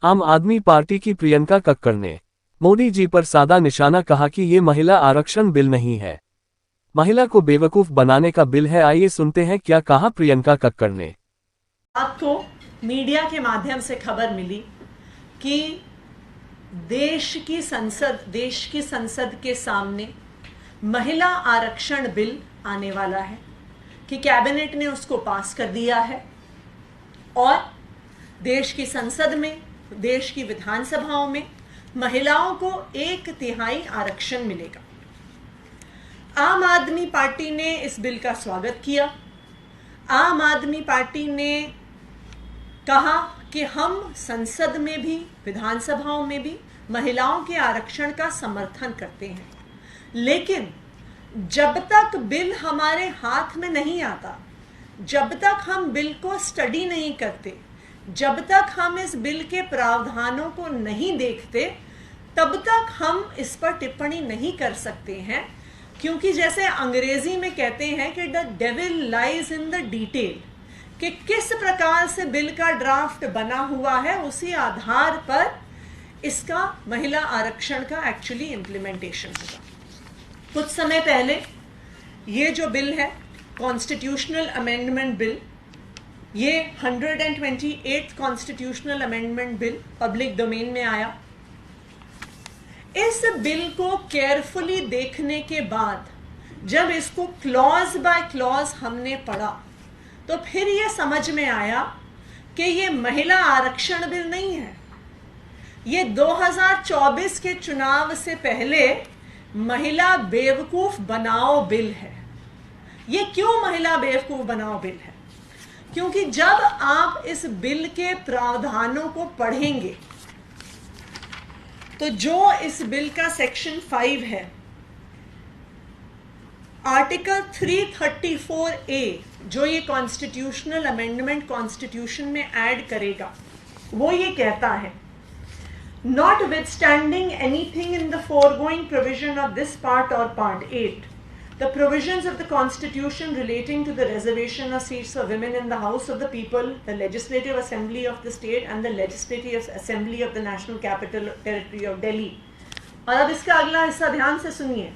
आम आदमी पार्टी की प्रियंका कक्कड़ ने मोदी जी पर साधा निशाना, कहा कि ये महिला आरक्षण बिल नहीं है, महिला को बेवकूफ बनाने का बिल है। आइए सुनते हैं क्या कहा प्रियंका कक्कड़ ने। आपको मीडिया के माध्यम से खबर मिली कि देश की संसद के सामने महिला आरक्षण बिल आने वाला है, कि कैबिनेट ने उसको पास कर दिया है और देश की संसद में, देश की विधानसभाओं में महिलाओं को 1/3 आरक्षण मिलेगा। आम आदमी पार्टी ने इस बिल का स्वागत किया। आम आदमी पार्टी ने कहा कि हम संसद में भी, विधानसभाओं में भी महिलाओं के आरक्षण का समर्थन करते हैं, लेकिन जब तक बिल हमारे हाथ में नहीं आता, जब तक हम बिल को स्टडी नहीं करते, जब तक हम इस बिल के प्रावधानों को नहीं देखते, तब तक हम इस पर टिप्पणी नहीं कर सकते हैं। क्योंकि जैसे अंग्रेजी में कहते हैं कि the devil lies in the detail, कि किस प्रकार से बिल का ड्राफ्ट बना हुआ है, उसी आधार पर इसका महिला आरक्षण का एक्चुअली इम्प्लीमेंटेशन होगा। कुछ समय पहले ये जो बिल है, कॉन्स्टिट्यूशनल अमेंडमेंट बिल, ये 128th constitutional amendment bill public domain में आया। इस बिल को केयरफुली देखने के बाद जब इसको क्लॉज बाय क्लॉज हमने पढ़ा, तो फिर ये समझ में आया कि ये महिला आरक्षण बिल नहीं है, ये 2024 के चुनाव से पहले महिला बेवकूफ बनाओ बिल है। ये क्यों महिला बेवकूफ बनाओ बिल है? क्योंकि जब आप इस बिल के प्रावधानों को पढ़ेंगे तो जो इस बिल का सेक्शन 5 है, आर्टिकल 334A, जो ये कॉन्स्टिट्यूशनल अमेंडमेंट कॉन्स्टिट्यूशन में ऐड करेगा, वो ये कहता है, notwithstanding anything in the foregoing provision of this part or part 8, the provisions of the Constitution relating to the reservation of seats for women in the House of the People, the Legislative Assembly of the state and the Legislative Assembly of the National Capital Territory of Delhi. और अब इसका अगला हिस्सा ध्यान से सुनिए,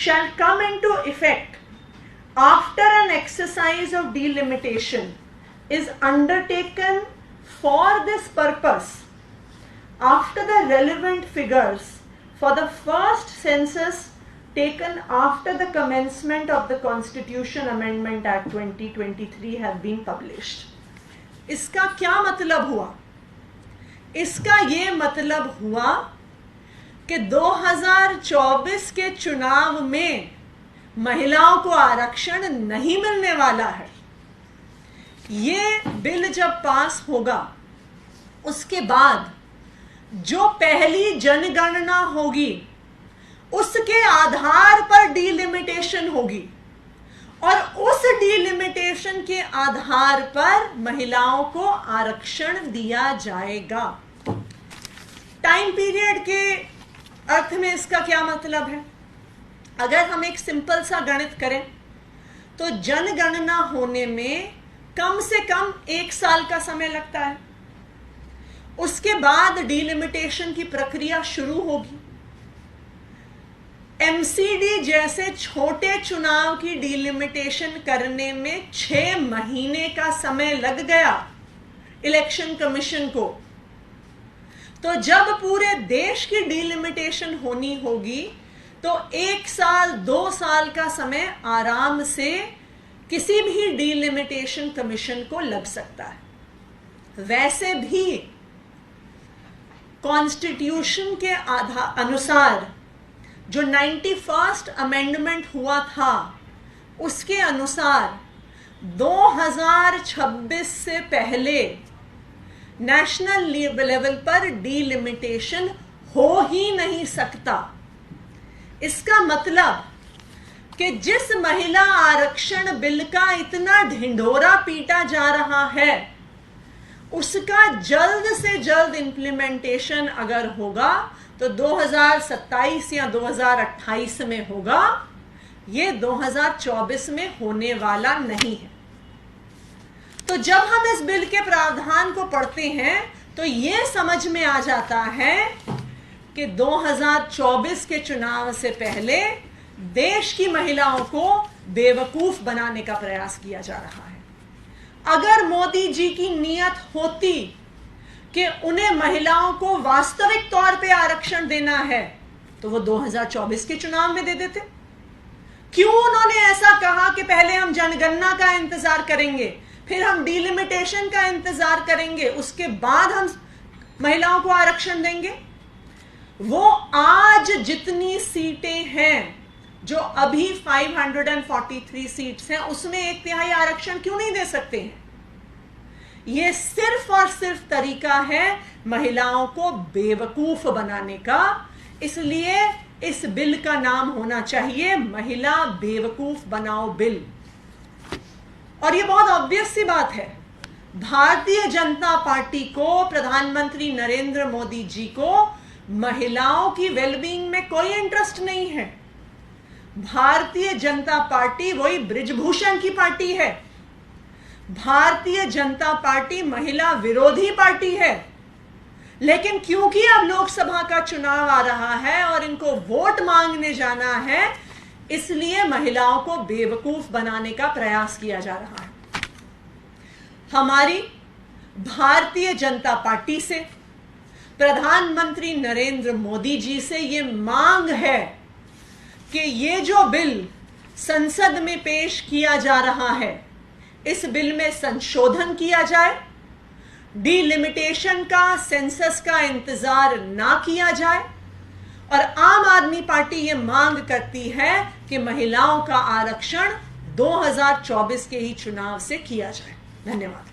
shall come into effect after an exercise of delimitation is undertaken for this purpose after the relevant figures for the first census taken after the commencement of the Constitution Amendment Act 2023 have been published. इसका क्या मतलब हुआ? इसका ये मतलब हुआ कि 2024 के चुनाव में महिलाओं को आरक्षण नहीं मिलने वाला है। ये बिल जब पास होगा, उसके बाद जो पहली जनगणना होगी उसके आधार पर डीलिमिटेशन होगी, और उस डीलिमिटेशन के आधार पर महिलाओं को आरक्षण दिया जाएगा। टाइम पीरियड के अर्थ में इसका क्या मतलब है? अगर हम एक सिंपल सा गणित करें तो जनगणना होने में कम से कम 1 साल का समय लगता है। उसके बाद डीलिमिटेशन की प्रक्रिया शुरू होगी। एमसीडी जैसे छोटे चुनाव की डीलिमिटेशन करने में 6 महीने का समय लग गया इलेक्शन कमीशन को। तो जब पूरे देश की डीलिमिटेशन होनी होगी तो 1 साल 2 साल का समय आराम से किसी भी डीलिमिटेशन कमीशन को लग सकता है। वैसे भी कॉन्स्टिट्यूशन के अनुसार जो 91st अमेंडमेंट हुआ था, उसके अनुसार 2026 से पहले नेशनल लेवल पर डीलिमिटेशन हो ही नहीं सकता। इसका मतलब कि जिस महिला आरक्षण बिल का इतना ढिंढोरा पीटा जा रहा है, उसका जल्द से जल्द इंप्लीमेंटेशन अगर होगा तो 2027 या 2028 में होगा, ये 2024 में होने वाला नहीं है। तो जब हम इस बिल के प्रावधान को पढ़ते हैं तो ये समझ में आ जाता है कि 2024 के चुनाव से पहले देश की महिलाओं को बेवकूफ बनाने का प्रयास किया जा रहा है। अगर मोदी जी की नीयत होती कि उन्हें महिलाओं को वास्तविक तौर पे आरक्षण देना है तो वो 2024 के चुनाव में दे देते। क्यों उन्होंने ऐसा कहा कि पहले हम जनगणना का इंतजार करेंगे, फिर हम डिलिमिटेशन का इंतजार करेंगे, उसके बाद हम महिलाओं को आरक्षण देंगे? वो आज जितनी सीटें हैं, जो अभी 543 सीट्स हैं, उसमें 1/3 आरक्षण क्यों नहीं दे सकते हैं? ये सिर्फ और सिर्फ तरीका है महिलाओं को बेवकूफ बनाने का। इसलिए इस बिल का नाम होना चाहिए महिला बेवकूफ बनाओ बिल। और ये बहुत ऑब्वियस सी बात है, भारतीय जनता पार्टी को, प्रधानमंत्री नरेंद्र मोदी जी को महिलाओं की वेलबींग में कोई इंटरेस्ट नहीं है। भारतीय जनता पार्टी वही बृजभूषण की पार्टी है। भारतीय जनता पार्टी महिला विरोधी पार्टी है। लेकिन क्योंकि अब लोकसभा का चुनाव आ रहा है और इनको वोट मांगने जाना है, इसलिए महिलाओं को बेवकूफ बनाने का प्रयास किया जा रहा है। हमारी भारतीय जनता पार्टी से, प्रधानमंत्री नरेंद्र मोदी जी से ये मांग है कि ये जो बिल संसद में पेश किया जा रहा है, इस बिल में संशोधन किया जाए, डिलिमिटेशन का, सेंसस का इंतजार ना किया जाए। और आम आदमी पार्टी ये मांग करती है कि महिलाओं का आरक्षण 2024 के ही चुनाव से किया जाए। धन्यवाद।